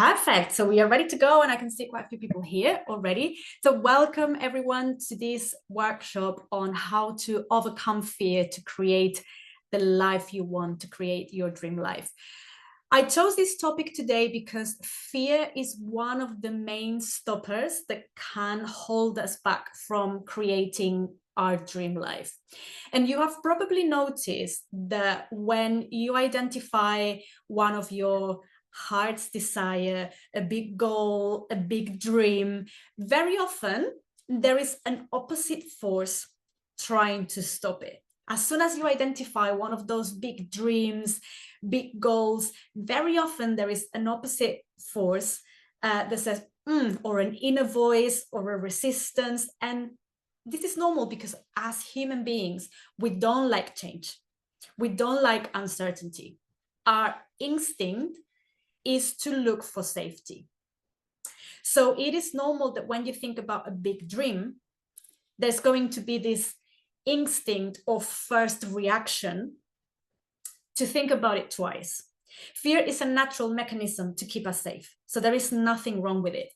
Perfect. So we are ready to go, and I can see quite a few people here already. So welcome everyone to this workshop on how to overcome fear to create the life you want, to create your dream life. I chose this topic today because fear is one of the main stoppers that can hold us back from creating our dream life. And you have probably noticed that when you identify one of your heart's desire, a big goal, a big dream, very often there is an opposite force trying to stop it. As soon as you identify one of those big dreams, big goals, very often there is an opposite force that says, or an inner voice or a resistance. And this is normal because as human beings, we don't like change. We don't like uncertainty. Our instinct is to look for safety. So it is normal that when you think about a big dream, there's going to be this instinct or first reaction to think about it twice. Fear is a natural mechanism to keep us safe. So there is nothing wrong with it.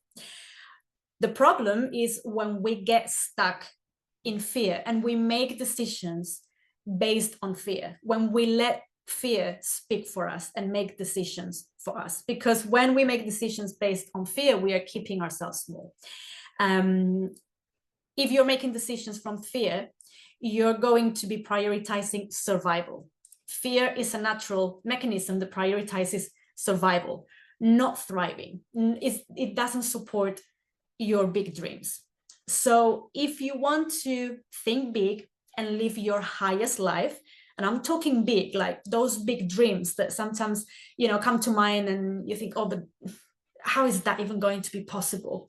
The problem is when we get stuck in fear and we make decisions based on fear, when we let fear speak for us and make decisions for us. Because when we make decisions based on fear, we are keeping ourselves small. If you're making decisions from fear, you're going to be prioritizing survival. Fear is a natural mechanism that prioritizes survival, not thriving. It doesn't support your big dreams. So if you want to think big and live your highest life, and I'm talking big, like those big dreams that sometimes, come to mind and you think, oh, but how is that even going to be possible?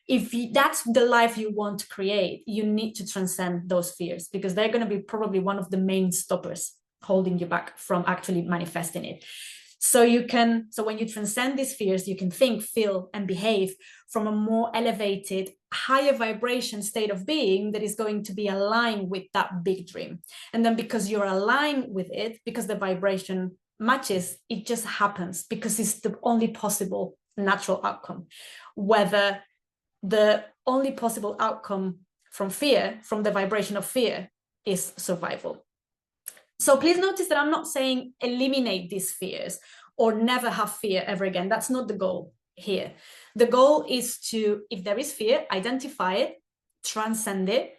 If that's the life you want to create, you need to transcend those fears because they're going to be probably one of the main stoppers holding you back from actually manifesting it. So when you transcend these fears, you can think, feel, and behave from a more elevated, higher vibration state of being that is going to be aligned with that big dream. And then because you're aligned with it, because the vibration matches, it just happens because it's the only possible natural outcome. Whether the only possible outcome from fear, from the vibration of fear, is survival. So please notice that I'm not saying eliminate these fears or never have fear ever again. That's not the goal here. The goal is to, if there is fear, identify it, transcend it,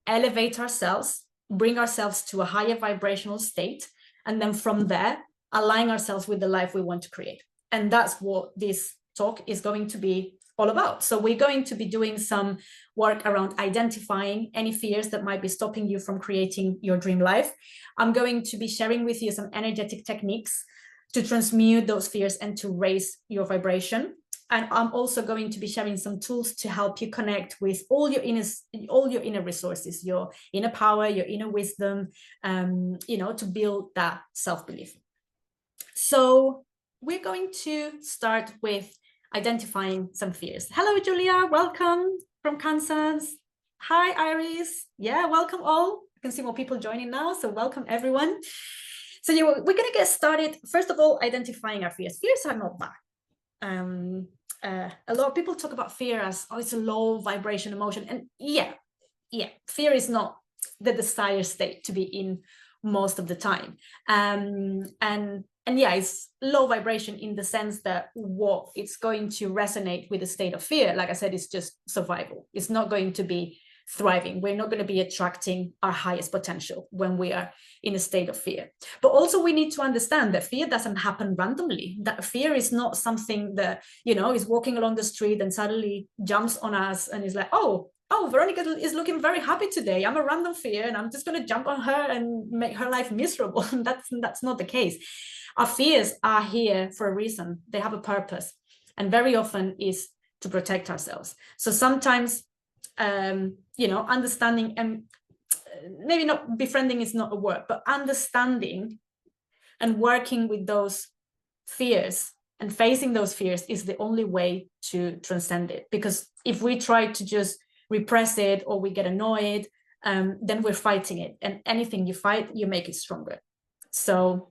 elevate ourselves, bring ourselves to a higher vibrational state, and then from there, align ourselves with the life we want to create. And that's what this talk is going to be all about. So we're going to be doing some work around identifying any fears that might be stopping you from creating your dream life. I'm going to be sharing with you some energetic techniques to transmute those fears and to raise your vibration. And I'm also going to be sharing some tools to help you connect with all your inner resources, your inner power, your inner wisdom, to build that self-belief. So we're going to start with identifying some fears. Hello, Julia. Welcome from Kansas. Hi, Iris. Yeah, welcome all. I can see more people joining now, so welcome everyone. So yeah, we're going to get started. First of all, identifying our fears. Fears are not bad. A lot of people talk about fear as, oh, it's a low vibration emotion. And yeah, fear is not the desired state to be in most of the time. And yeah, it's low vibration in the sense that what it's going to resonate with the state of fear, like I said, is just survival. It's not going to be thriving. We're not going to be attracting our highest potential when we are in a state of fear. But also we need to understand that fear doesn't happen randomly. That fear is not something that, is walking along the street and suddenly jumps on us and is like, oh, Veronica is looking very happy today. I'm a random fear and I'm just going to jump on her and make her life miserable. That's not the case. Our fears are here for a reason. They have a purpose, and very often is to protect ourselves. So sometimes, understanding, and maybe not befriending is not a word, but understanding and working with those fears and facing those fears is the only way to transcend it. Because if we try to just repress it or we get annoyed, then we're fighting it. And anything you fight, you make it stronger. So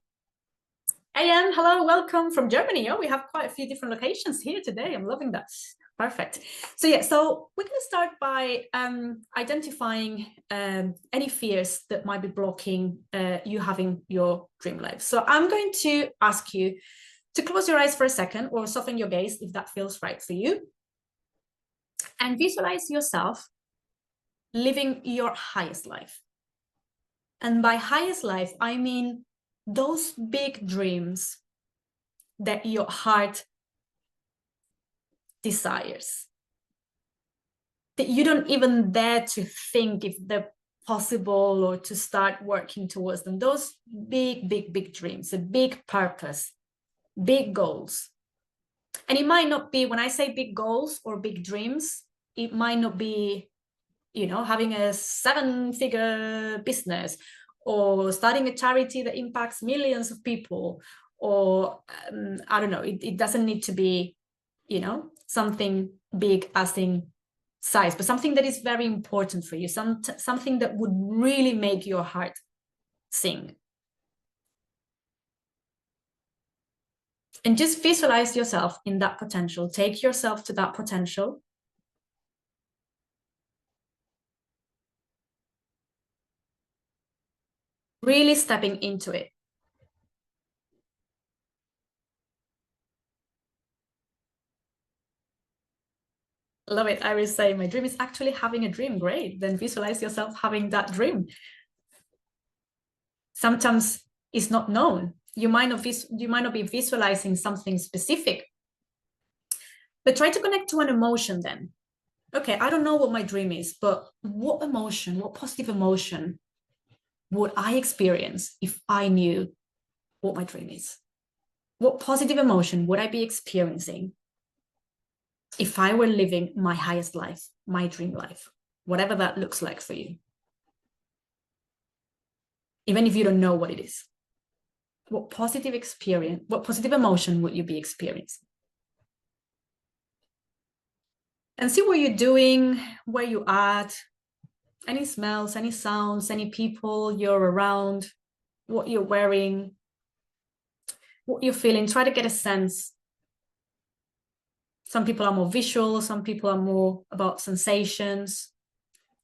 AM, hello, welcome from Germany. Oh, we have quite a few different locations here today. I'm loving that. Perfect. So yeah, so we're going to start by identifying any fears that might be blocking you having your dream life. So I'm going to ask you to close your eyes for a second or soften your gaze if that feels right for you. And visualize yourself living your highest life. And by highest life, I mean those big dreams that your heart desires, that you don't even dare to think if they're possible or to start working towards them. Those big dreams, a big purpose, big goals. And it might not be, when I say big goals or big dreams, it might not be, you know, having a 7-figure business or starting a charity that impacts millions of people, or I don't know, it doesn't need to be, you know, something big as in size, but something that is very important for you, something that would really make your heart sing. And just visualize yourself in that potential. Take yourself to that potential. Really stepping into it. Love it. I will say my dream is actually having a dream. Great. Then visualize yourself having that dream. Sometimes it's not known. You might not be visualizing something specific, but try to connect to an emotion then. Okay, I don't know what my dream is, but what emotion, what positive emotion would I experience if I knew what my dream is? What positive emotion would I be experiencing if I were living my highest life, my dream life, whatever that looks like for you? Even if you don't know what it is. What positive experience, what positive emotion would you be experiencing? And see what you're doing, where you're at, any smells, any sounds, any people you're around, what you're wearing, what you're feeling. Try to get a sense. Some people are more visual, some people are more about sensations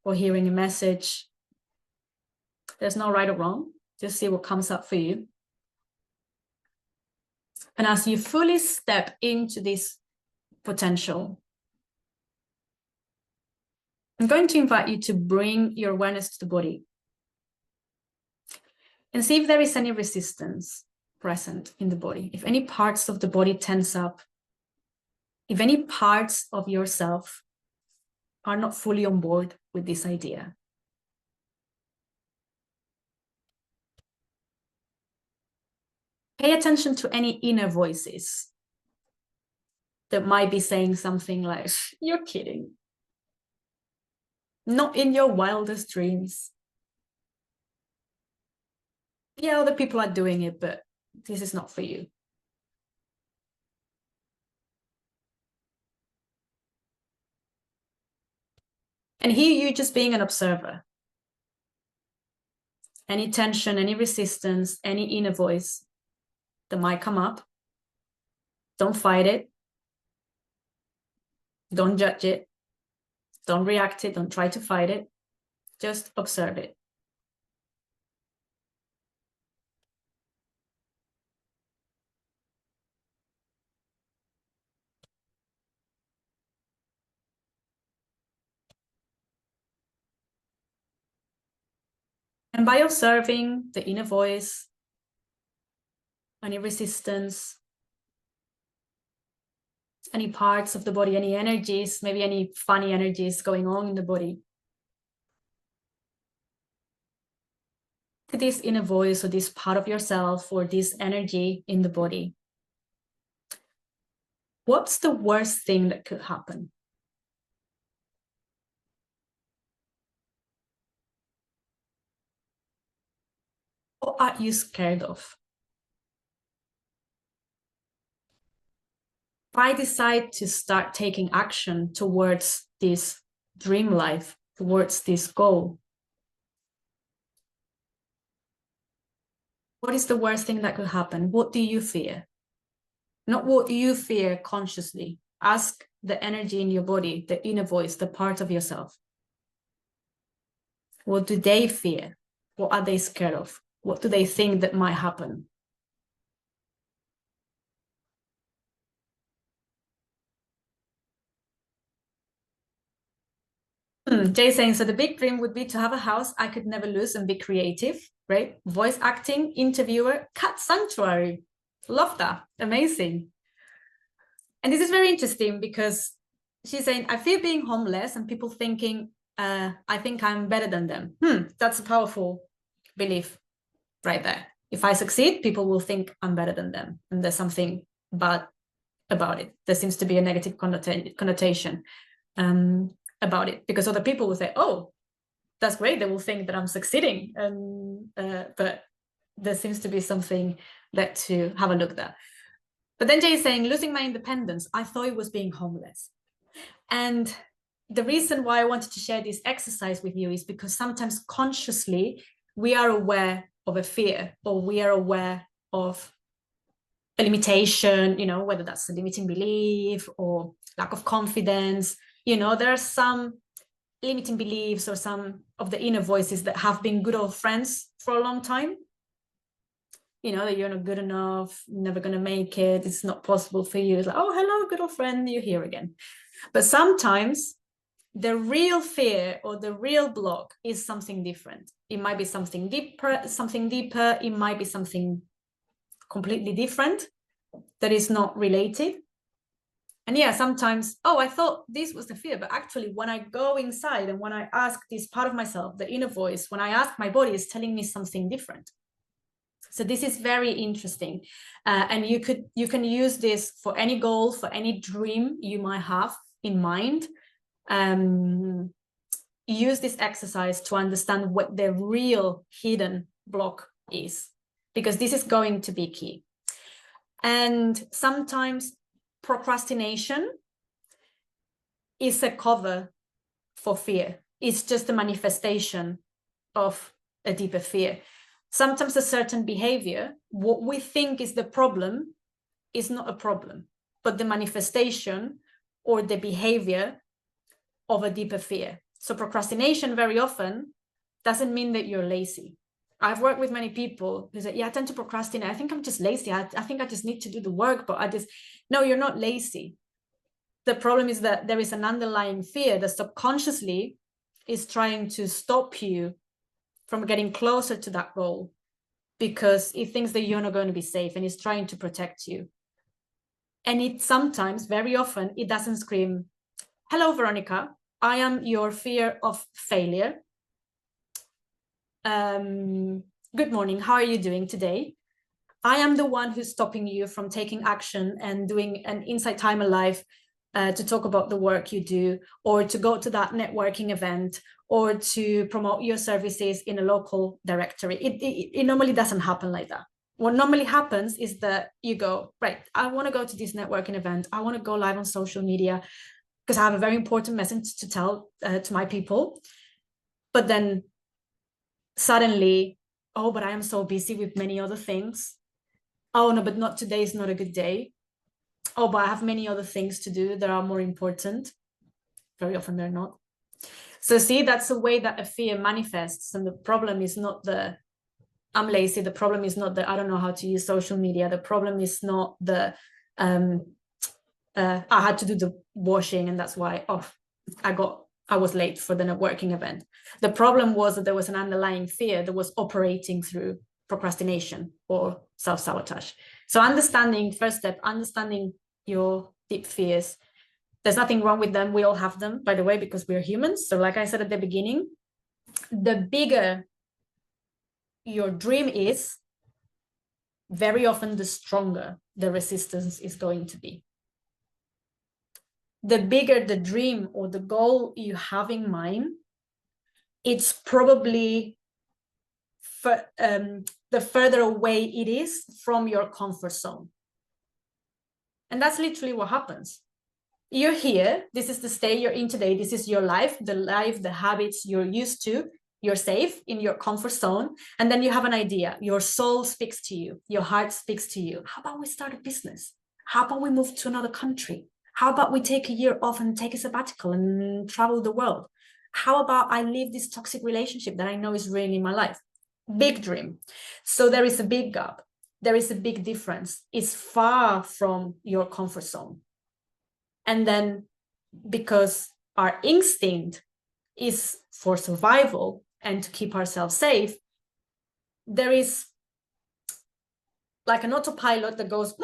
or hearing a message. There's no right or wrong. Just see what comes up for you. And as you fully step into this potential, I'm going to invite you to bring your awareness to the body and see if there is any resistance present in the body. If any parts of the body tense up, if any parts of yourself are not fully on board with this idea. Pay attention to any inner voices that might be saying something like, you're kidding. Not in your wildest dreams. Yeah, other people are doing it, but this is not for you. And here you're just being an observer. Any tension, any resistance, any inner voice that might come up, don't fight it. Don't judge it. Don't react it. Don't try to fight it. Just observe it. And by observing the inner voice, any resistance, any parts of the body, any energies, maybe any funny energies going on in the body, this inner voice or this part of yourself or this energy in the body. What's the worst thing that could happen? What are you scared of? If I decide to start taking action towards this dream life, towards this goal, What is the worst thing that could happen? What do you fear? Not what you fear consciously. Ask the energy in your body, the inner voice, the part of yourself. What do they fear? What are they scared of? What do they think that might happen? Jay saying, so the big dream would be to have a house I could never lose and be creative, right? Voice acting, interviewer, cat sanctuary. Love that. Amazing. And this is very interesting because she's saying, I fear being homeless and people thinking, I think I'm better than them. That's a powerful belief right there. If I succeed, people will think I'm better than them. And there's something bad about it. There seems to be a negative connotation about it because other people will say, oh, that's great. They will think that I'm succeeding. But there seems to be something that to have a look at. But then Jay is saying, losing my independence, I thought it was being homeless. And the reason why I wanted to share this exercise with you is because sometimes consciously we are aware of a fear or we are aware of a limitation, whether that's a limiting belief or lack of confidence. There are some limiting beliefs or some of the inner voices that have been good old friends for a long time. That you're not good enough, never going to make it, it's not possible for you. It's like, oh, hello, good old friend, you're here again. But sometimes the real fear or the real block is something different. It might be something deeper. It might be something completely different that is not related. And yeah, sometimes, I thought this was the fear, but actually when I go inside and when I ask this part of myself, the inner voice, when I ask, my body is telling me something different. So this is very interesting. And you can use this for any goal, for any dream you might have in mind. Use this exercise to understand what the real hidden block is, because this is going to be key. And sometimes procrastination is a cover for fear. It's just a manifestation of a deeper fear. Sometimes a certain behavior, what we think is the problem, is not a problem, but the manifestation or the behavior of a deeper fear. So procrastination very often doesn't mean that you're lazy. I've worked with many people who say, yeah, I tend to procrastinate. I think I'm just lazy. I think I just need to do the work, but no, you're not lazy. The problem is that there is an underlying fear that subconsciously is trying to stop you from getting closer to that goal because it thinks that you're not going to be safe and it's trying to protect you. And it sometimes, very often, it doesn't scream, hello, Veronica, I am your fear of failure. Good morning, how are you doing today? I am the one who's stopping you from taking action and doing an Insight Time Alive to talk about the work you do, or to go to that networking event, or to promote your services in a local directory. It normally doesn't happen like that. What normally happens is that you go, right, I want to go to this networking event. I want to go live on social media because I have a very important message to tell to my people. But then suddenly, oh, but I am so busy with many other things. Oh, no, but not today is not a good day. Oh, but I have many other things to do that are more important. Very often they're not. So see, that's the way that a fear manifests. And the problem is not the I'm lazy. The problem is not that I don't know how to use social media. The problem is not the I had to do the washing and that's why I was late for the networking event. The problem was that there was an underlying fear that was operating through procrastination or self-sabotage. So first step, understanding your deep fears. There's nothing wrong with them. We all have them, by the way, because we're humans. So like I said at the beginning, the bigger your dream is, very often the stronger the resistance is going to be. The bigger the dream or the goal you have in mind, it's probably the further away it is from your comfort zone. And that's literally what happens. You're here. This is the state you're in today. This is your life, the habits you're used to. you're safe in your comfort zone, and then you have an idea, your soul speaks to you, your heart speaks to you. How about we start a business? How about we move to another country? How about we take a year off and take a sabbatical and travel the world? How about I leave this toxic relationship that I know is ruining my life? Big dream. So there is a big gap. There is a big difference. It's far from your comfort zone. And then because our instinct is for survival and to keep ourselves safe, there is like an autopilot that goes,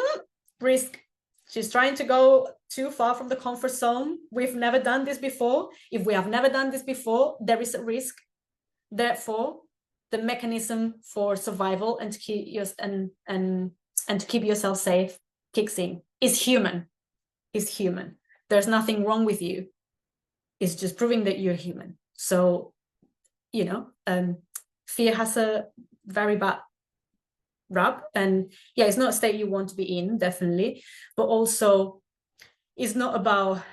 risk. She's trying to go too far from the comfort zone. We've never done this before. If we have never done this before, there is a risk. Therefore, the mechanism for survival and to keep to keep yourself safe kicks in. Is human. Is human. There's nothing wrong with you. It's just proving that you're human. So, fear has a very bad rap, and yeah, it's not a state you want to be in, definitely, but also it's not about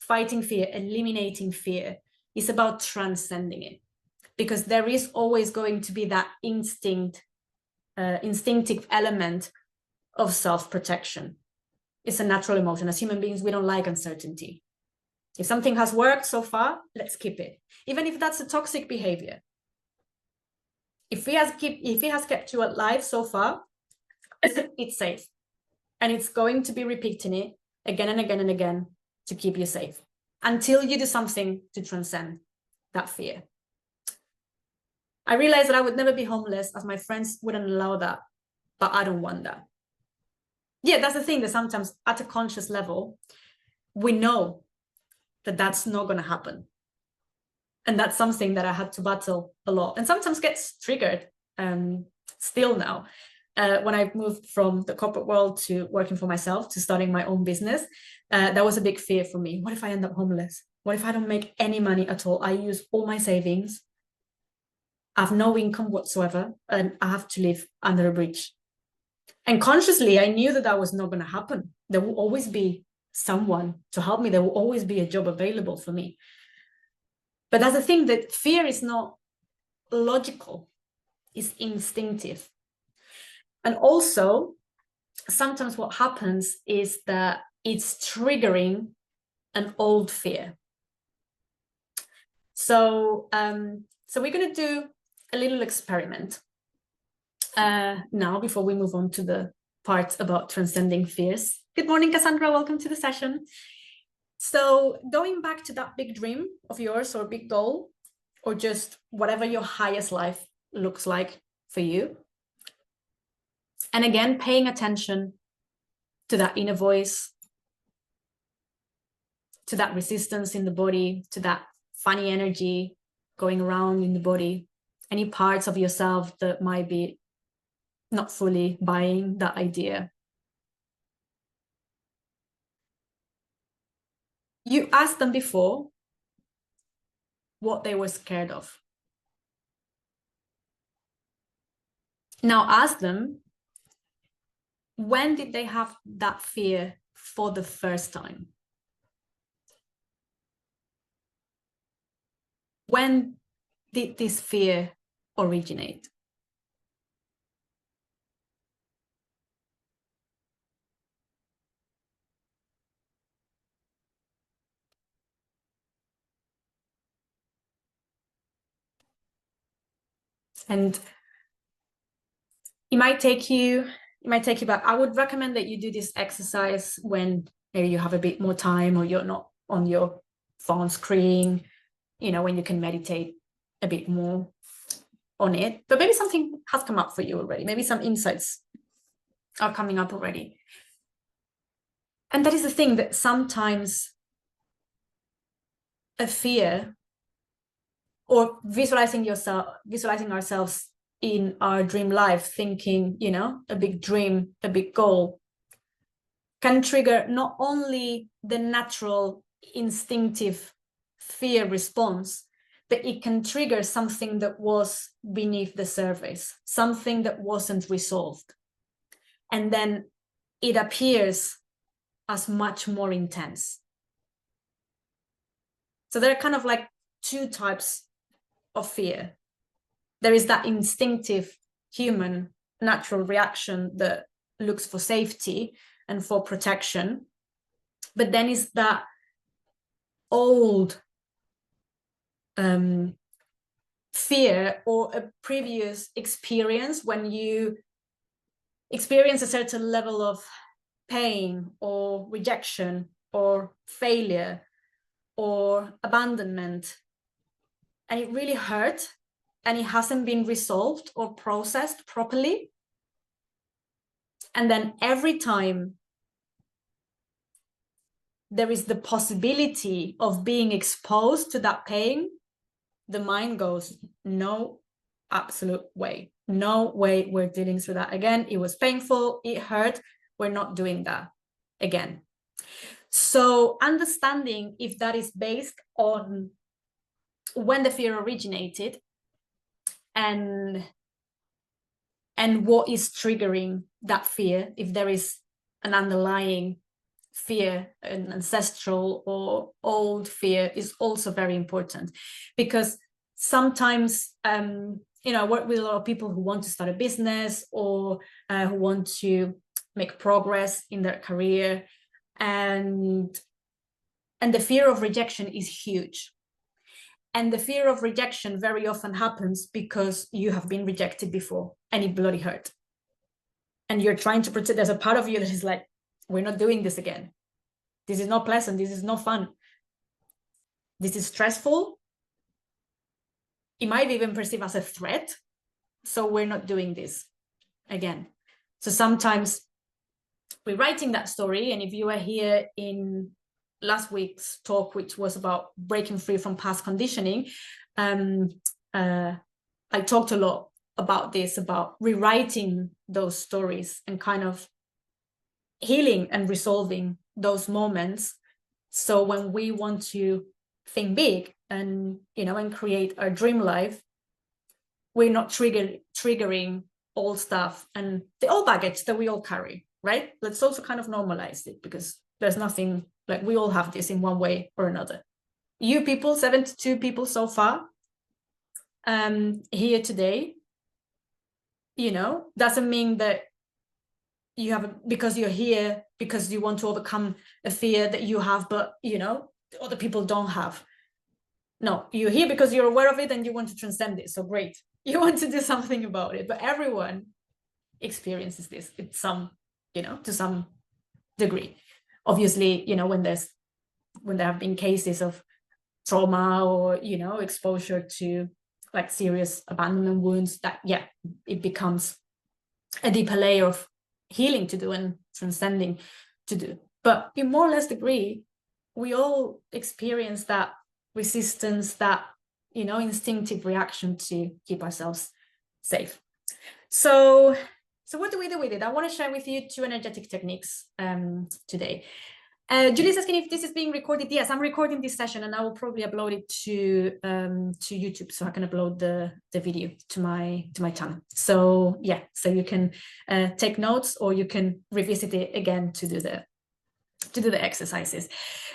fighting fear, eliminating fear. It's about transcending it, because there is always going to be that instinctive element of self-protection. It's a natural emotion. As human beings, we don't like uncertainty. If something has worked so far, let's keep it, even if that's a toxic behavior. If it has kept you alive so far, it's safe. And it's going to be repeating it again and again and again to keep you safe until you do something to transcend that fear. I realized that I would never be homeless, as my friends wouldn't allow that, but I don't want that. Yeah, that's the thing, that sometimes at a conscious level, we know that that's not going to happen. And that's something that I had to battle a lot, and sometimes gets triggered still now. When I moved from the corporate world to working for myself, to starting my own business, that was a big fear for me. What if I end up homeless? What if I don't make any money at all? I use all my savings. I have no income whatsoever, and I have to live under a bridge. And consciously, I knew that that was not going to happen. There will always be someone to help me. There will always be a job available for me. But that's the thing, that fear is not logical, it's instinctive. And also, sometimes what happens is that it's triggering an old fear. So we're going to do a little experiment now, before we move on to the part about transcending fears. Good morning, Cassandra. Welcome to the session. So going back to that big dream of yours, or big goal, or just whatever your highest life looks like for you. And again, paying attention to that inner voice, to that resistance in the body, to that funny energy going around in the body, any parts of yourself that might be not fully buying that idea. You asked them before what they were scared of. Now ask them, when did they have that fear for the first time? When did this fear originate? And it might take you back. I would recommend that you do this exercise when maybe you have a bit more time, or you're not on your phone screen, when you can meditate a bit more on it. But maybe something has come up for you already. Maybe some insights are coming up already. And that is the thing, that sometimes a fear, or visualizing ourselves in our dream life, thinking, a big dream, a big goal, can trigger not only the natural instinctive fear response, but it can trigger something that was beneath the surface, something that wasn't resolved. And then it appears as much more intense. So there are kind of like two types of fear. There is that instinctive human natural reaction that looks for safety and for protection. But then is that old fear or a previous experience when you experience a certain level of pain or rejection or failure or abandonment, and it really hurt and it hasn't been resolved or processed properly. And then every time there is the possibility of being exposed to that pain, the mind goes, no, absolute way. No way we're dealing with that again. It was painful, it hurt. We're not doing that again. So understanding if that is based on when the fear originated and what is triggering that fear, if there is an underlying fear, an ancestral or old fear, is also very important. Because sometimes I work with a lot of people who want to start a business or who want to make progress in their career, and the fear of rejection is huge. And the fear of rejection very often happens because you have been rejected before and it bloody hurt. And you're trying to protect, there's a part of you that is like, we're not doing this again. This is not pleasant. This is not fun. This is stressful. It might even perceive as a threat. So we're not doing this again. So sometimes we're writing that story. And if you were here in last week's talk, which was about breaking free from past conditioning, I talked a lot about this, about rewriting those stories and kind of healing and resolving those moments. So when we want to think big and, and create our dream life, we're not triggering old stuff and the old baggage that we all carry, right? Let's also kind of normalize it, because there's nothing, like, we all have this in one way or another. You people, 72 people so far, here today, doesn't mean that you have, because you're here, because you want to overcome a fear that you have, but, other people don't have. No, you're here because you're aware of it and you want to transcend it. So great. You want to do something about it, but everyone experiences this to some degree. Obviously, when there have been cases of trauma or, exposure to like serious abandonment wounds, that, it becomes a deeper layer of healing to do and transcending to do. But in more or less degree, we all experience that resistance, that, instinctive reaction to keep ourselves safe. So what do we do with it? I want to share with you 2 energetic techniques today. Julie's asking if this is being recorded. Yes, I'm recording this session and I will probably upload it to YouTube, so I can upload the video to my channel. So yeah, so you can take notes or you can revisit it again to do the exercises.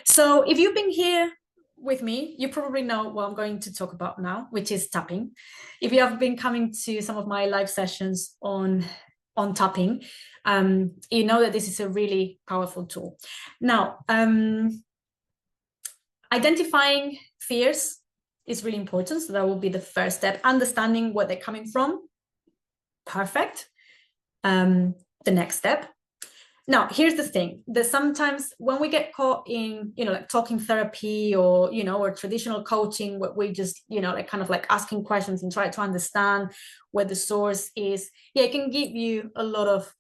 So if you've been here with me, you probably know what I'm going to talk about now, which is tapping. If you have been coming to some of my live sessions on tapping, you know that this is a really powerful tool. Now, identifying fears is really important. So that will be the first step. Understanding where they're coming from. Perfect. The next step. Now, here's the thing, that sometimes when we get caught in, like talking therapy or, or traditional coaching, where we just, like kind of like asking questions and try to understand where the source is, it can give you a lot of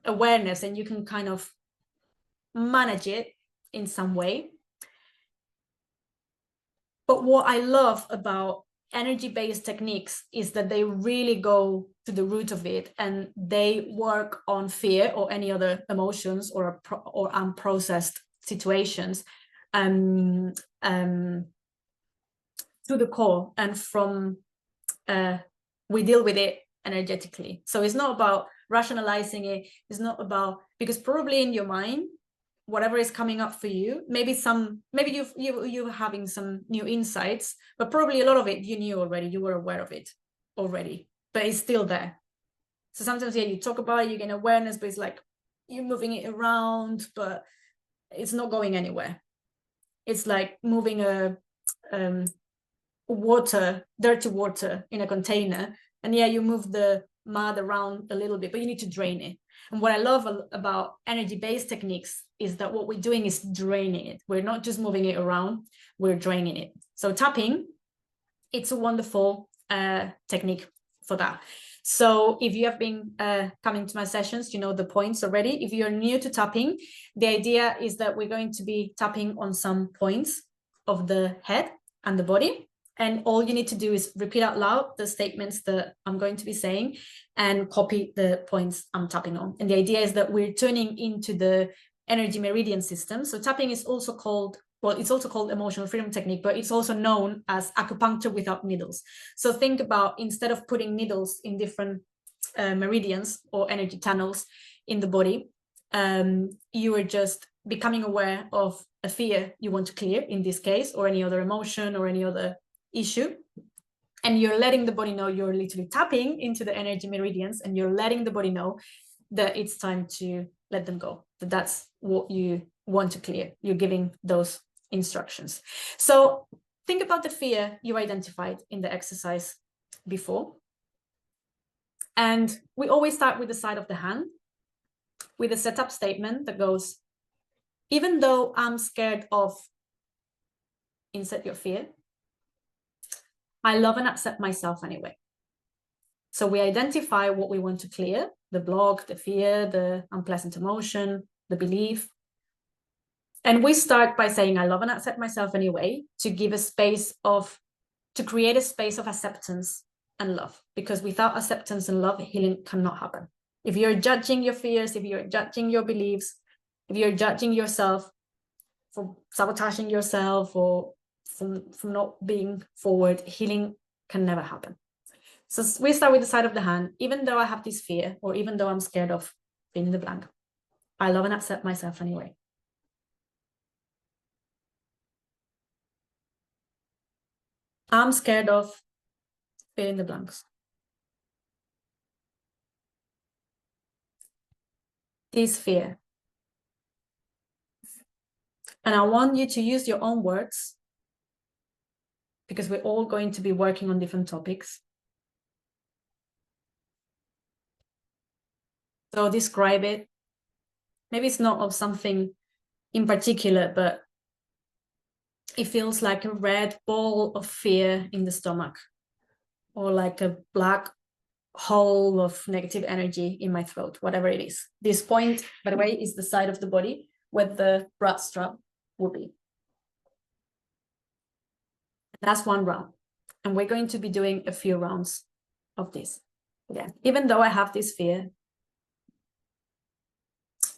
awareness and you can kind of manage it in some way. But what I love about energy-based techniques is that they really go to the root of it and they work on fear or any other emotions or unprocessed situations to the core, and from we deal with it energetically. So it's not about rationalizing it. It's not about, because probably in your mind whatever is coming up for you. Maybe you're having some new insights, but probably a lot of it you knew already, you were aware of it already, but it's still there. So sometimes, yeah, you talk about it, you gain awareness, but it's like you're moving it around, but it's not going anywhere. It's like moving a dirty water in a container, and yeah, you move the mud around a little bit, but you need to drain it. And what I love about energy-based techniques is that what we're doing is draining it. We're not just moving it around, we're draining it. So tapping, it's a wonderful technique for that. So if you have been coming to my sessions, you know the points already. If you're new to tapping, the idea is that we're going to be tapping on some points of the head and the body. And all you need to do is repeat out loud the statements that I'm going to be saying and copy the points I'm tapping on. And the idea is that we're tuning into the energy meridian system. So tapping is also called, well, it's also called emotional freedom technique, but it's also known as acupuncture without needles. So think about, instead of putting needles in different meridians or energy channels in the body, you are just becoming aware of a fear you want to clear in this case, or any other emotion or any other issue, and you're letting the body know, you're literally tapping into the energy meridians, and you're letting the body know that it's time to let them go, that that's what you want to clear. You're giving those instructions. So think about the fear you identified in the exercise before, and we always start with the side of the hand with a setup statement that goes, even though I'm scared of, insert your fear, I love and accept myself anyway. So we identify what we want to clear, the block, the fear, the unpleasant emotion, the belief. And we start by saying, I love and accept myself anyway, to give a space of, to create a space of acceptance and love. Because without acceptance and love, healing cannot happen. If you're judging your fears, if you're judging your beliefs, if you're judging yourself for sabotaging yourself or from not being forward, healing can never happen. So we start with the side of the hand. Even though I have this fear, or even though I'm scared of being in the blank, I love and accept myself anyway. I'm scared of fill in the blanks. This fear. And I want you to use your own words, because we're all going to be working on different topics. So describe it. Maybe it's not of something in particular, but it feels like a red ball of fear in the stomach, or like a black hole of negative energy in my throat, whatever it is. This point, by the way, is the side of the body where the bra strap will be. That's one round. And we're going to be doing a few rounds of this. Again, even though I have this fear.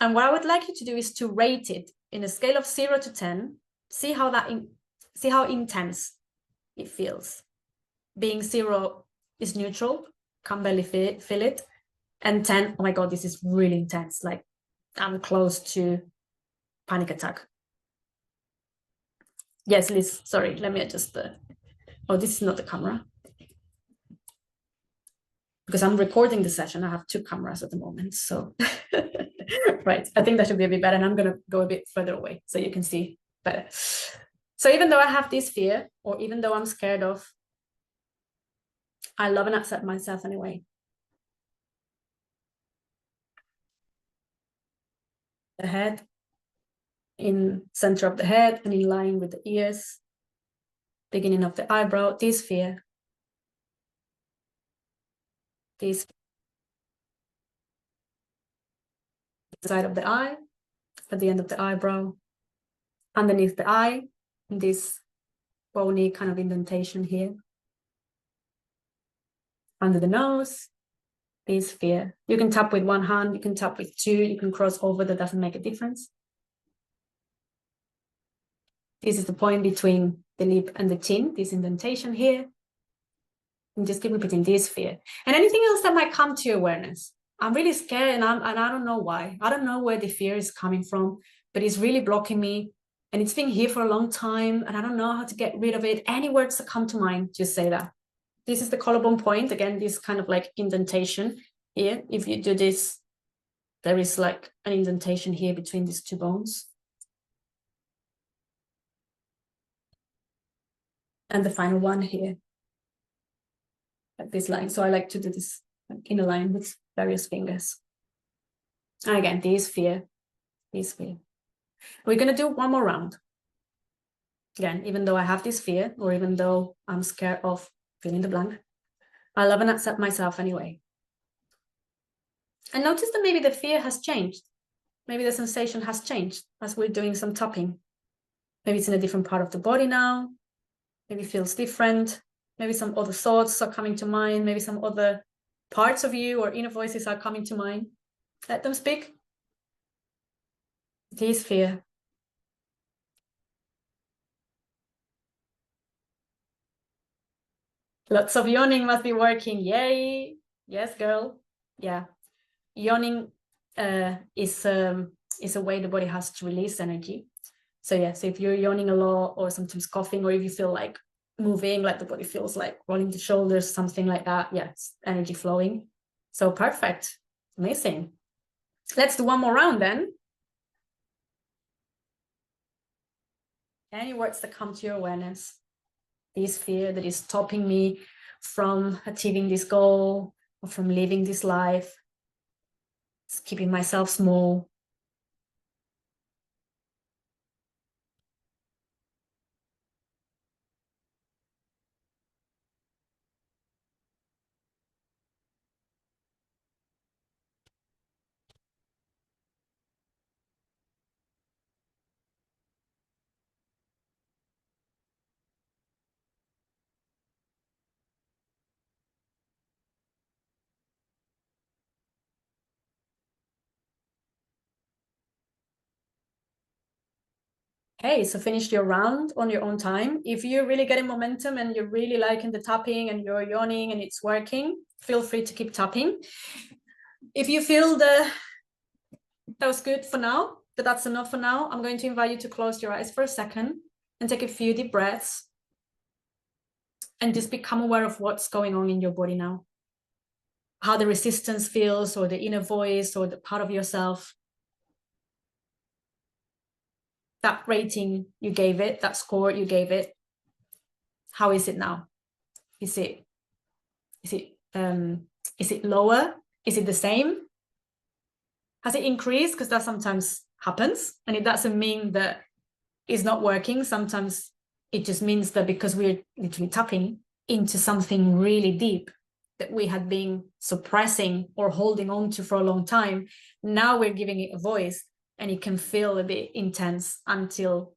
And what I would like you to do is to rate it in a scale of 0 to 10. See how intense it feels. Being 0 is neutral, can barely feel it. And 10, oh my God, this is really intense. Like I'm close to panic attack. Yes, Liz, sorry, let me adjust the, oh, this is not the camera. Because I'm recording the session, I have 2 cameras at the moment, so. Right, I think that should be a bit better, and I'm gonna go a bit further away so you can see better. So even though I have this fear, or even though I'm scared of, I love and accept myself anyway. The head, in center of the head and in line with the ears, beginning of the eyebrow, this fear, this side of the eye, at the end of the eyebrow, underneath the eye, this bony kind of indentation here, under the nose, this fear. You can tap with one hand, you can tap with 2, you can cross over, that doesn't make a difference. This is the point between the lip and the chin, this indentation here. And just keep repeating this fear. And anything else that might come to your awareness. I'm really scared, and I don't know why. I don't know where the fear is coming from. but it's really blocking me. And it's been here for a long time and I don't know how to get rid of it. Any words that come to mind, just say that. This is the collarbone point. Again, this kind of like indentation here. If you do this, there is like an indentation here between these two bones. And the final one here, like this line. So I like to do this like in a line with various fingers. And again, this fear, this fear. We're going to do one more round. Again, even though I have this fear, or even though I'm scared of fill in the blank, I love and accept myself anyway. And notice that maybe the fear has changed. Maybe the sensation has changed as we're doing some tapping. Maybe it's in a different part of the body now. Maybe it feels different. Maybe some other thoughts are coming to mind. Maybe some other parts of you or inner voices are coming to mind. Let them speak. It is fear. Lots of yawning must be working. Yay. Yes, girl. Yeah. Yawning is a way the body has to release energy. So yeah, so if you're yawning a lot or sometimes coughing, or if you feel like moving, like the body feels like rolling the shoulders, something like that, yeah, it's energy flowing. So perfect. Amazing. Let's do one more round then. Any words that come to your awareness? This fear that is stopping me from achieving this goal or from living this life. It's keeping myself small. Hey, so finish your round on your own time. If you're really getting momentum and you're really liking the tapping and you're yawning and it's working, feel free to keep tapping. If you feel that was good for now, that's enough for now, I'm going to invite you to close your eyes for a second and take a few deep breaths and just become aware of what's going on in your body now. How the resistance feels, or the inner voice, or the part of yourself. That rating you gave it, that score you gave it, how is it now? Is it lower? Is it the same? Has it increased? Because that sometimes happens, and it doesn't mean that it's not working. Sometimes it just means that because we're literally tapping into something really deep that we had been suppressing or holding on to for a long time, now we're giving it a voice, and it can feel a bit intense until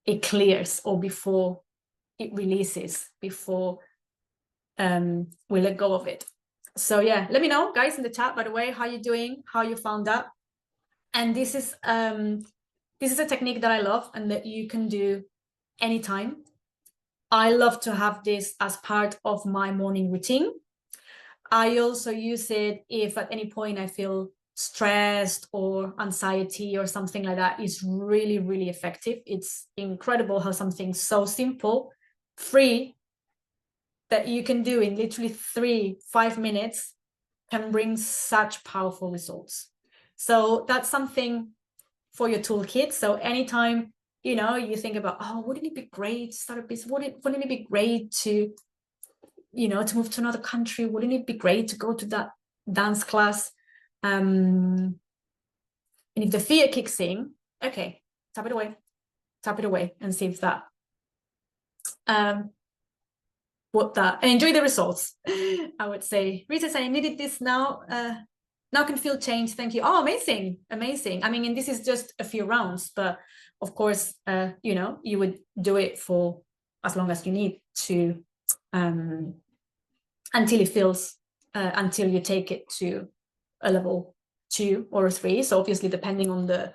it clears, or before it releases, before we let go of it. So yeah, let me know, guys, in the chat, by the way, how you're doing, how you found that. And this is a technique that I love and that you can do anytime. I love to have this as part of my morning routine. I also use it if at any point I feel stressed or anxiety or something like that. It's really, really effective. It's incredible how something so simple, free, that you can do in literally 3-5 minutes can bring such powerful results. So that's something for your toolkit. So anytime, you think about, oh, wouldn't it be great to start a business? Wouldn't it be great to, to move to another country? Wouldn't it be great to go to that dance class? And if the fear kicks in, okay, tap it away and see if that, and enjoy the results. I would say, Rita said, I needed this now. Now can feel change. Thank you. Oh, amazing. I mean, and this is just a few rounds, but of course, you would do it for as long as you need to, until it feels, until you take it to a level 2 or 3. So obviously, depending on the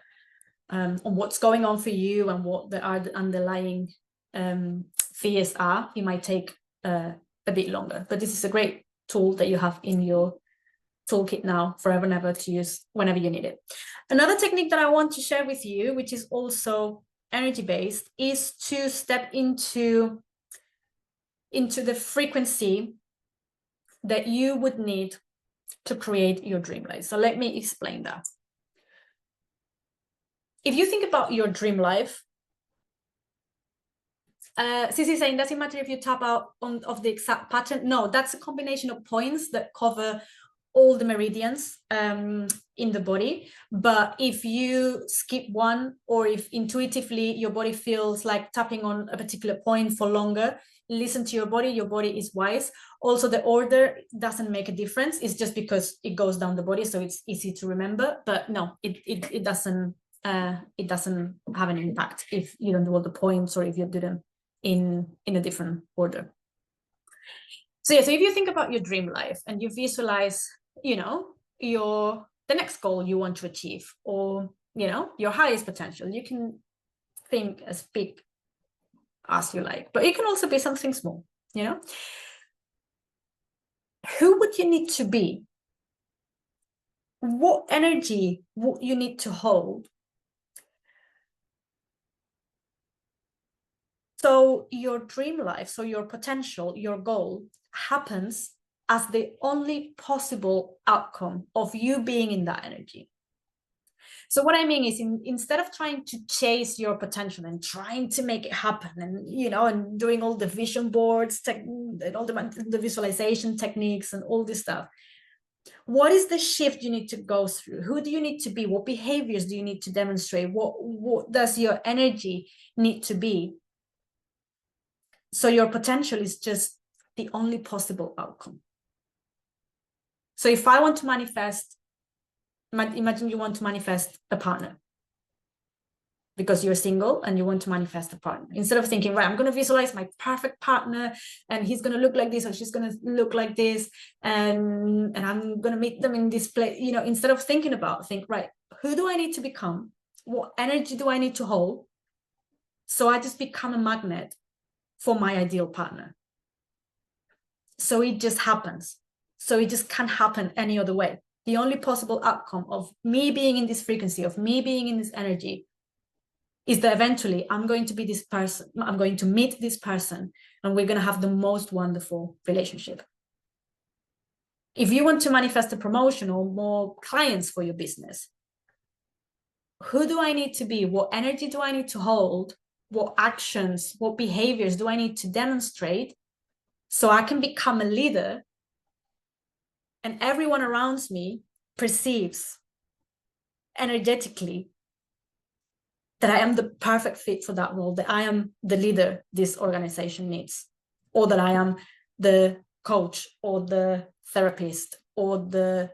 on what's going on for you and what the underlying fears it might take a bit longer. But this is a great tool that you have in your toolkit now, forever and ever, to use whenever you need it. Another technique that I want to share with you, which is also energy-based, is to step into the frequency that you would need to create your dream life. So let me explain that. If you think about your dream life, Sisi saying, does it matter if you tap out of the exact pattern? No, that's a combination of points that cover all the meridians in the body. But if you skip one, or if intuitively your body feels like tapping on a particular point for longer, listen to your body is wise. Also, the order doesn't make a difference. It's just because it goes down the body, so it's easy to remember. But no, it doesn't have an impact if you don't do all the points, or if you do them in a different order. So yeah, so if you think about your dream life and you visualize, you know, the next goal you want to achieve, or, you know, your highest potential, you can think as big as you like, but it can also be something small, you know. Who would you need to be? What energy would you need to hold so your dream life, so your potential, your goal happens as the only possible outcome of you being in that energy? So what I mean is, instead of trying to chase your potential and trying to make it happen, and, you know, and doing all the vision boards, and all the visualization techniques and all this stuff, what is the shift you need to go through? Who do you need to be? What behaviors do you need to demonstrate? What does your energy need to be? So your potential is just the only possible outcome. So if I want to manifest, imagine you want to manifest a partner because you're single and you want to manifest a partner. Instead of thinking, right, I'm going to visualize my perfect partner and he's going to look like this, or she's going to look like this, and I'm going to meet them in this place, you know, instead of think, right, who do I need to become? What energy do I need to hold? So I just become a magnet for my ideal partner. So it just happens. So it just can't happen any other way. The only possible outcome of me being in this frequency, of me being in this energy, is that eventually I'm going to be this person, I'm going to meet this person, and we're going to have the most wonderful relationship. If you want to manifest a promotion or more clients for your business, who do I need to be? What energy do I need to hold? What actions, what behaviors do I need to demonstrate so I can become a leader, and everyone around me perceives energetically that I am the perfect fit for that role, that I am the leader this organization needs, or that I am the coach or the therapist or the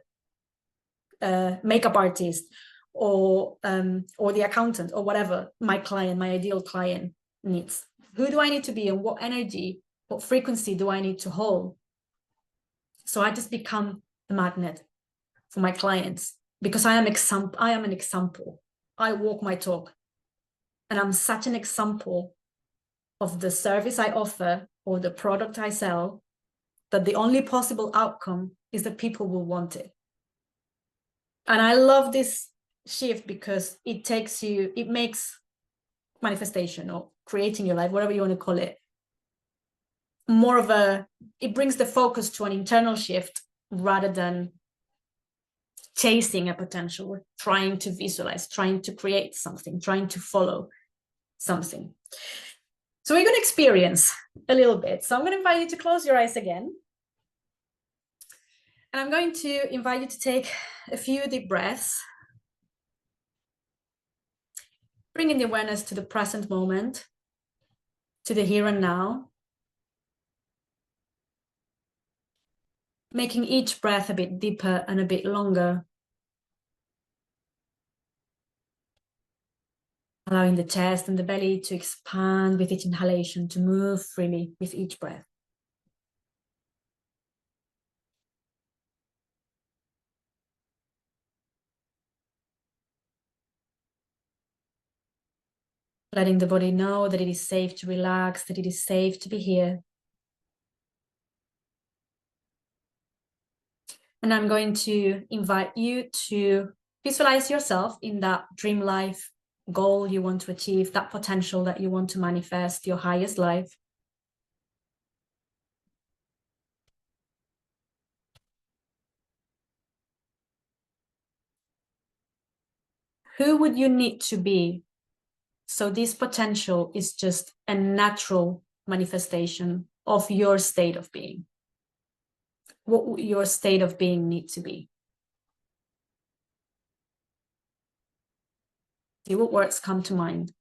makeup artist or the accountant, or whatever my client, my ideal client needs. Who do I need to be, and what energy, what frequency do I need to hold? So I just become a magnet for my clients, because I am an example. I walk my talk, and I'm such an example of the service I offer or the product I sell, that the only possible outcome is that people will want it. And I love this shift because it makes manifestation or creating your life, whatever you want to call it, it brings the focus to an internal shift rather than chasing a potential, trying to visualize, trying to create something, trying to follow something. So we're going to experience a little bit. So I'm going to invite you to close your eyes again. And I'm going to invite you to take a few deep breaths, bringing the awareness to the present moment, to the here and now, making each breath a bit deeper and a bit longer, allowing the chest and the belly to expand with each inhalation, to move freely with each breath. Letting the body know that it is safe to relax, that it is safe to be here. And I'm going to invite you to visualize yourself in that dream life goal you want to achieve, that potential that you want to manifest, your highest life. Who would you need to be so this potential is just a natural manifestation of your state of being? What would your state of being need to be? See what words come to mind.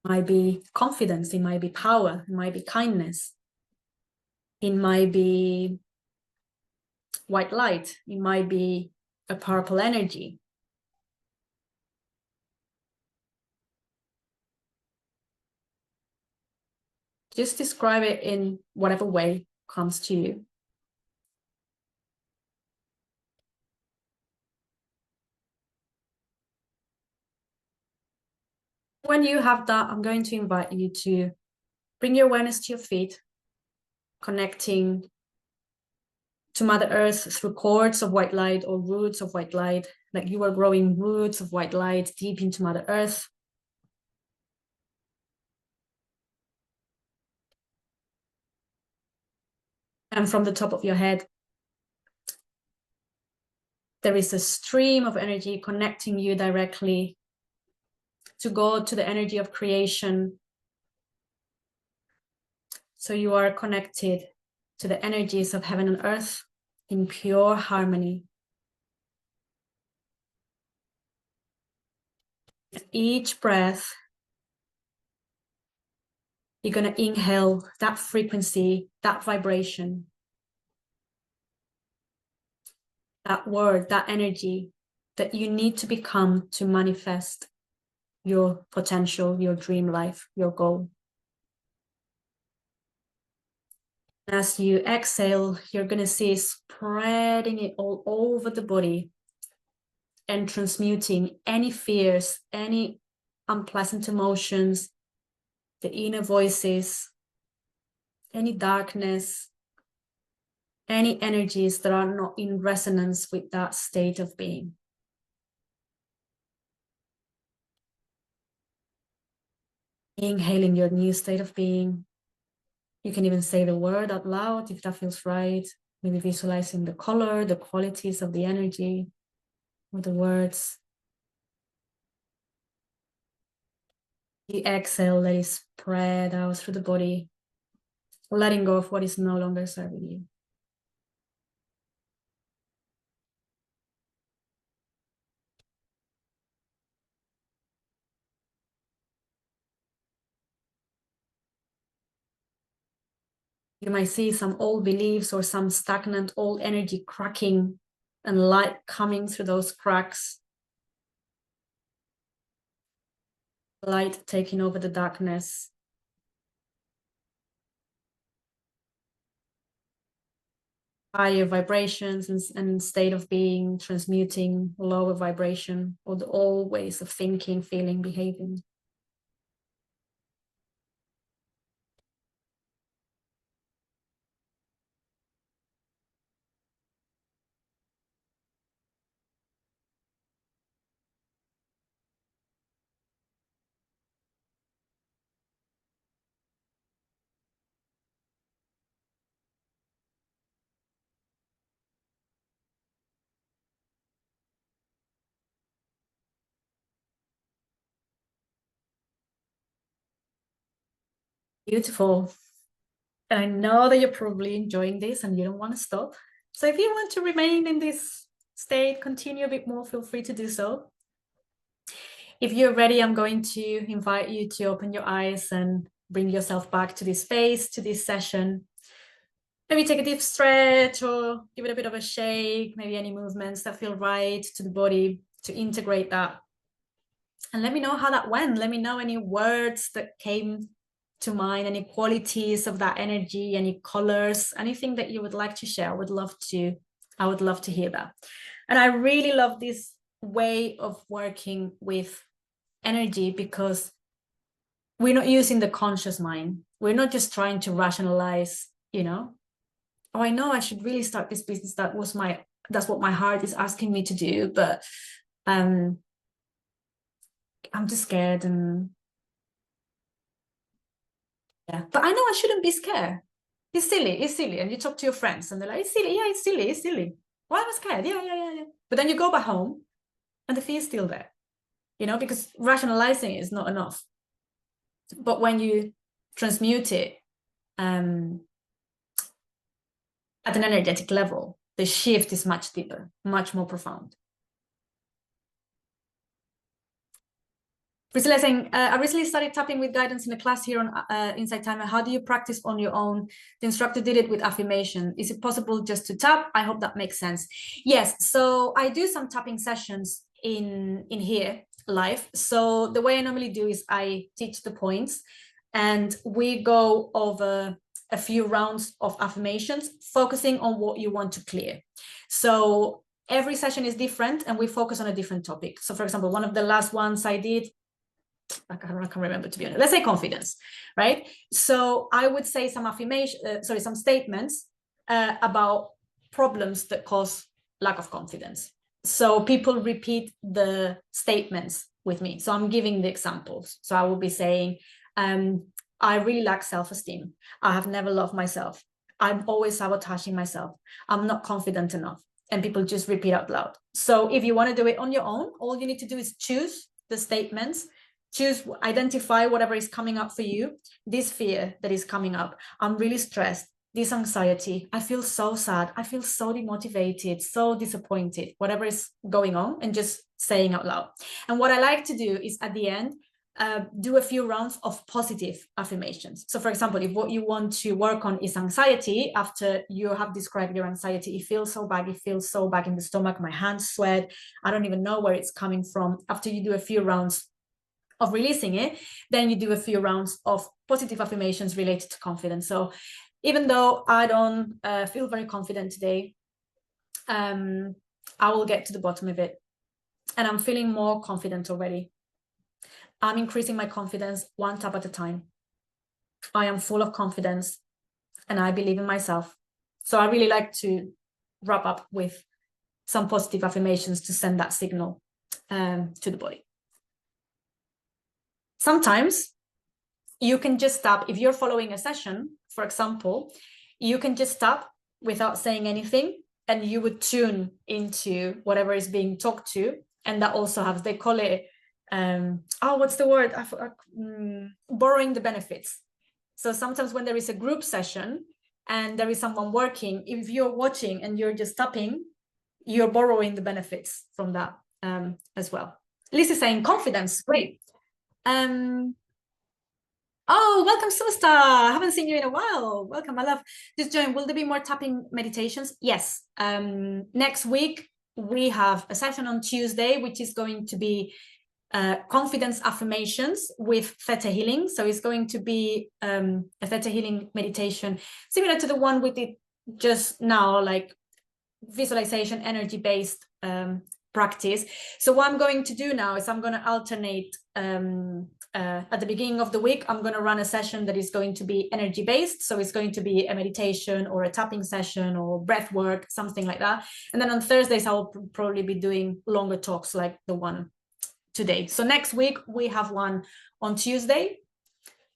It might be confidence, it might be power, it might be kindness, it might be white light, it might be a purple energy. Just describe it in whatever way comes to you. When you have that, I'm going to invite you to bring your awareness to your feet, connecting to Mother Earth through cords of white light or roots of white light, like you are growing roots of white light deep into Mother Earth. And from the top of your head, there is a stream of energy connecting you directly to God, to the energy of creation. So you are connected to the energies of heaven and earth in pure harmony. Each breath, you're going to inhale that frequency, that vibration, that word, that energy that you need to become to manifest your potential, your dream life, your goal. As you exhale, you're going to see spreading it all over the body and transmuting any fears, any unpleasant emotions, the inner voices, any darkness, any energies that are not in resonance with that state of being. Inhaling your new state of being. You can even say the word out loud if that feels right. Maybe visualizing the color, the qualities of the energy, or the words. You exhale, let it spread out through the body, letting go of what is no longer serving you. You might see some old beliefs or some stagnant old energy cracking and light coming through those cracks. Light taking over the darkness. Higher vibrations and state of being transmuting lower vibration, or the old ways of thinking, feeling, behaving. Beautiful. I know that you're probably enjoying this and you don't want to stop. So if you want to remain in this state, continue a bit more, feel free to do so. If you're ready, I'm going to invite you to open your eyes and bring yourself back to this space, to this session. Maybe take a deep stretch or give it a bit of a shake, maybe any movements that feel right to the body to integrate that. And let me know how that went. Let me know any words that came to mind, any qualities of that energy, any colors, anything that you would like to share. I would love to hear that. And I really love this way of working with energy, because we're not using the conscious mind. We're not just trying to rationalize, oh, I know I should really start this business. That's what my heart is asking me to do, but I'm just scared. And yeah, but I know I shouldn't be scared. It's silly. And you talk to your friends and they're like, it's silly. Yeah, it's silly. Why am I scared? Yeah. But then you go back home and the fear is still there, because rationalizing is not enough. But when you transmute it at an energetic level, the shift is much deeper, much more profound. Priscilla saying, I recently started tapping with guidance in a class here on Insight Timer. How do you practice on your own? The instructor did it with affirmation. Is it possible just to tap? I hope that makes sense. Yes, so I do some tapping sessions in here live. So the way I normally do is I teach the points and we go over a few rounds of affirmations, focusing on what you want to clear. So every session is different and we focus on a different topic. So for example, one of the last ones I did, I can't remember, to be honest. Let's say confidence, right? So I would say some some statements about problems that cause lack of confidence. So people repeat the statements with me. So I'm giving the examples. So I will be saying, I really lack self-esteem. I have never loved myself. I'm always sabotaging myself. I'm not confident enough. And people just repeat out loud. So if you want to do it on your own, all you need to do is choose the statements, identify whatever is coming up for you. This fear that is coming up, I'm really stressed, this anxiety, I feel so sad, I feel so demotivated, so disappointed, whatever is going on, and just saying out loud. And what I like to do is at the end, do a few rounds of positive affirmations. So for example, if what you want to work on is anxiety, after you have described your anxiety, it feels so bad in the stomach, my hands sweat, I don't even know where it's coming from. After you do a few rounds of releasing it, then you do a few rounds of positive affirmations related to confidence. So even though I don't feel very confident today, I will get to the bottom of it. And I'm feeling more confident already. I'm increasing my confidence one tap at a time. I am full of confidence and I believe in myself. So I really like to wrap up with some positive affirmations to send that signal to the body. Sometimes you can just stop. If you're following a session, for example, you can just stop without saying anything and you would tune into whatever is being talked to. And that also has, they call it, what's the word? Borrowing the benefits. So sometimes when there is a group session and there is someone working, if you're watching and you're just tapping, you're borrowing the benefits from that as well. Liz is saying confidence, great. Oh, welcome, Susta. I haven't seen you in a while. Welcome, my love. Just join. Will there be more tapping meditations? Yes. Next week, we have a session on Tuesday, which is going to be confidence affirmations with theta healing. So it's going to be a theta healing meditation similar to the one we did just now, like visualization, energy-based practice. So what I'm going to do now is I'm going to alternate at the beginning of the week, I'm going to run a session that is going to be energy-based. So it's going to be a meditation or a tapping session or breath work, something like that. And then on Thursdays, I will probably be doing longer talks like the one today. So next week, we have one on Tuesday.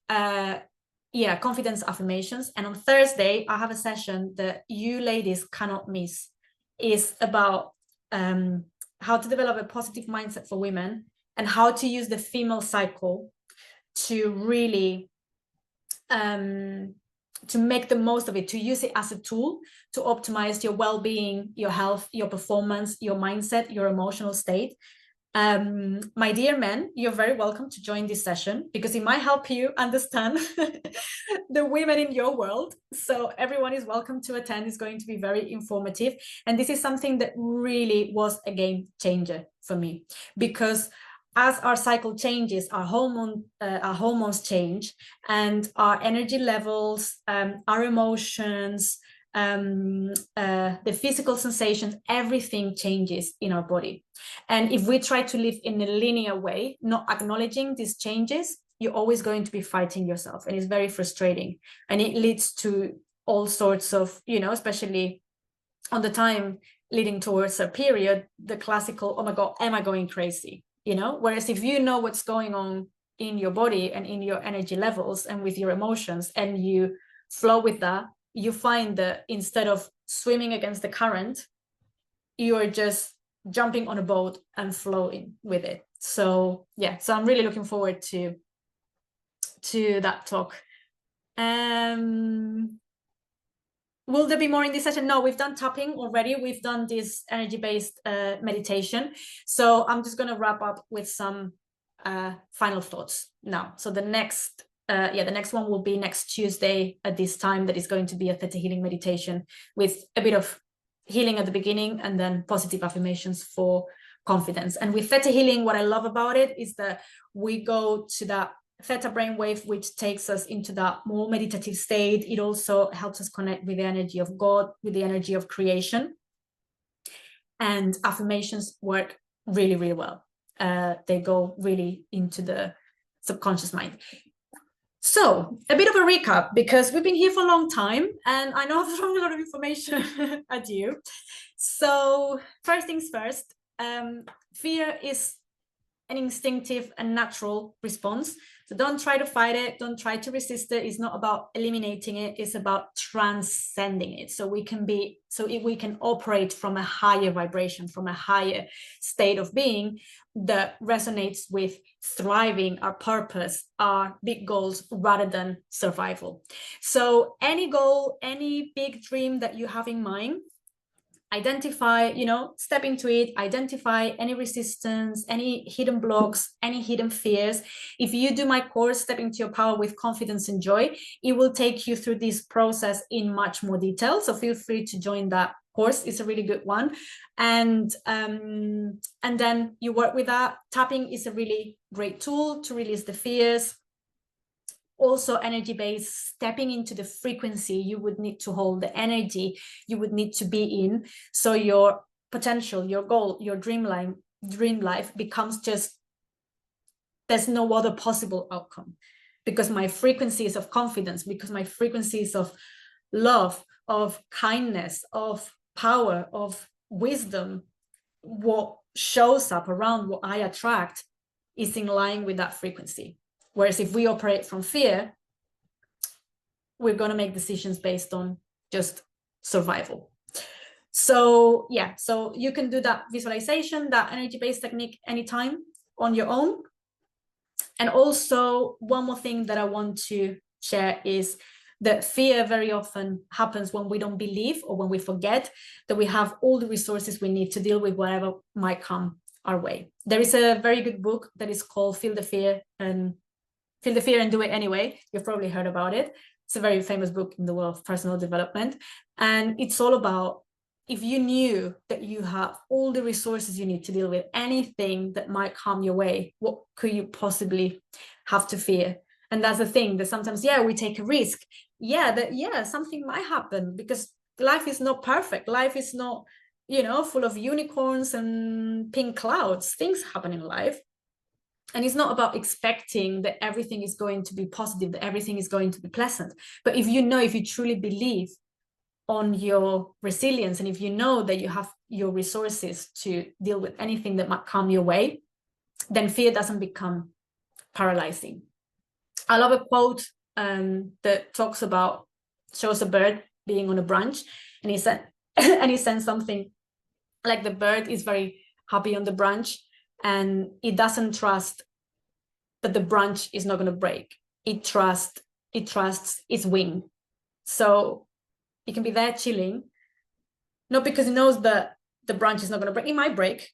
Confidence affirmations. And on Thursday, I have a session that you ladies cannot miss. Is about how to develop a positive mindset for women and how to use the female cycle to really to make the most of it, to use it as a tool to optimize your well-being, your health, your performance, your mindset, your emotional state. My dear men, you're very welcome to join this session because it might help you understand the women in your world. So everyone is welcome to attend. It's going to be very informative. And this is something that really was a game changer for me, because as our cycle changes, our hormones change, and our energy levels, our emotions, the physical sensations, everything changes in our body. And if we try to live in a linear way, not acknowledging these changes, you're always going to be fighting yourself, and it's very frustrating. And it leads to all sorts of, especially on the time leading towards a period, the classical, oh my God, am I going crazy? Whereas if you know what's going on in your body and in your energy levels and with your emotions, and you flow with that, you find that instead of swimming against the current, you are just jumping on a boat and flowing with it. So yeah, so I'm really looking forward to that talk. Will there be more in this session? No, we've done tapping already. We've done this energy-based meditation. So I'm just going to wrap up with some final thoughts now. So the next one will be next Tuesday at this time. That is going to be a theta healing meditation with a bit of healing at the beginning and then positive affirmations for confidence. And with theta healing, what I love about it is that we go to that theta brainwave, which takes us into that more meditative state. It also helps us connect with the energy of God, with the energy of creation. And affirmations work really, really well. They go really into the subconscious mind. So a bit of a recap, because we've been here for a long time and I know I've thrown a lot of information at you. So first things first, fear is an instinctive and natural response. So don't try to fight it. Don't try to resist it. It's not about eliminating it. It's about transcending it. So we can operate from a higher vibration, from a higher state of being that resonates with thriving, our purpose, our big goals, rather than survival. So any goal, any big dream that you have in mind, identify, step into it, identify any resistance, any hidden blocks, any hidden fears. If you do my course, Step into Your Power with Confidence and Joy, it will take you through this process in much more detail. So feel free to join that course. It's a really good one. And then you work with that. Tapping is a really great tool to release the fears. Also energy-based, stepping into the frequency you would need to hold, the energy you would need to be in, so your potential, your goal, your dream life becomes just, there's no other possible outcome, because my frequency is of confidence, because my frequency is of love, of kindness, of power, of wisdom. What shows up around, what I attract, is in line with that frequency. Whereas if we operate from fear, we're going to make decisions based on just survival. So yeah, so you can do that visualization, that energy-based technique anytime on your own. And also one more thing that I want to share is that fear very often happens when we don't believe, or when we forget that we have all the resources we need to deal with whatever might come our way. There is a very good book that is called Feel the Fear and Do It Anyway. You've probably heard about it. It's a very famous book in the world of personal development. And it's all about, if you knew that you have all the resources you need to deal with anything that might come your way, what could you possibly have to fear? And that's the thing, that sometimes, we take a risk. Something might happen, because life is not perfect. Life is not, full of unicorns and pink clouds. Things happen in life. And it's not about expecting that everything is going to be positive, that everything is going to be pleasant. But if you truly believe on your resilience, and if you know that you have your resources to deal with anything that might come your way, then fear doesn't become paralyzing. I love a quote that shows a bird being on a branch, and he said something like, the bird is very happy on the branch, and it doesn't trust that the branch is not going to break. It trusts its wing. So it can be there chilling, not because it knows that the branch is not going to break. It might break,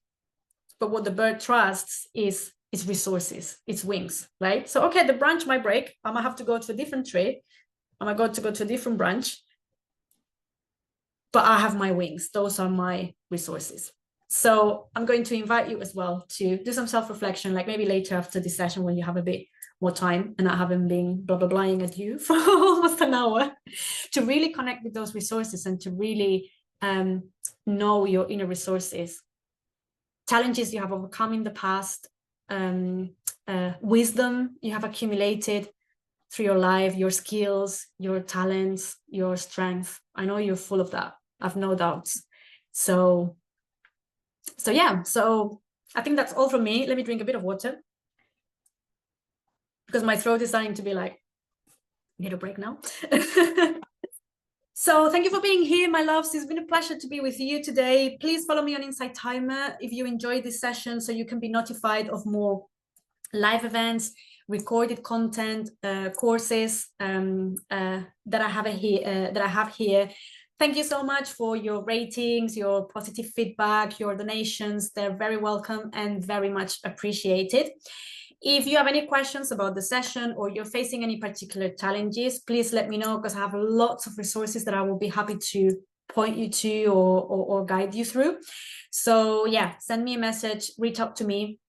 but what the bird trusts is its resources, its wings, right? So, okay, the branch might break. I might have to go to a different tree. I might go to a different branch, but I have my wings. Those are my resources. So I'm going to invite you as well to do some self-reflection, like maybe later after this session when you have a bit more time and I haven't been blah blah blahing at you for almost an hour, to really connect with those resources and to really know your inner resources, challenges you have overcome in the past, wisdom you have accumulated through your life, your skills, your talents, your strength. I know you're full of that. I've no doubts. So yeah, so I think that's all from me. Let me drink a bit of water because my throat is starting to be like, need a break now. So thank you for being here, my loves. It's been a pleasure to be with you today. Please follow me on Insight Timer if you enjoyed this session, so you can be notified of more live events, recorded content, courses that I have here. Thank you so much for your ratings, your positive feedback, your donations. They're very welcome and very much appreciated. If you have any questions about the session or you're facing any particular challenges, please let me know, because I have lots of resources that I will be happy to point you to or guide you through. So yeah, send me a message, reach out to me.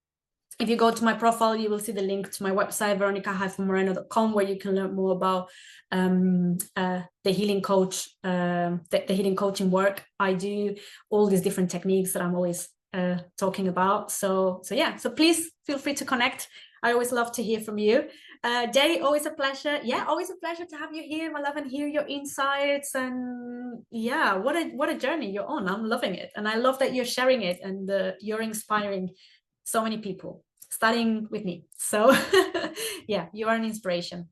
If you go to my profile, you will see the link to my website, veronica-moreno.com, where you can learn more about the healing coach, the healing coaching work I do, all these different techniques that I'm always talking about. So yeah, so please feel free to connect. I always love to hear from you. Jay, always a pleasure. Yeah, always a pleasure to have you here, my love, and hear your insights. And yeah, what a journey you're on. I'm loving it, and I love that you're sharing it, and you're inspiring so many people, starting with me. So yeah, you are an inspiration.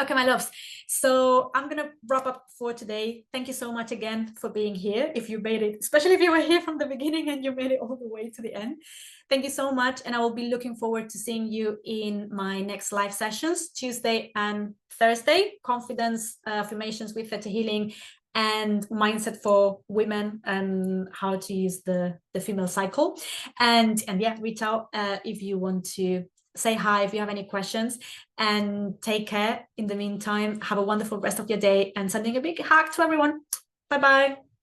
Okay, my loves. So I'm going to wrap up for today. Thank you so much again for being here. If you made it, especially if you were here from the beginning and you made it all the way to the end. Thank you so much. And I will be looking forward to seeing you in my next live sessions, Tuesday and Thursday, confidence affirmations with Theta Healing and mindset for women and how to use the female cycle. And yeah, reach out if you want to say hi, if you have any questions, and take care. In the meantime, have a wonderful rest of your day, and sending a big hug to everyone. Bye bye.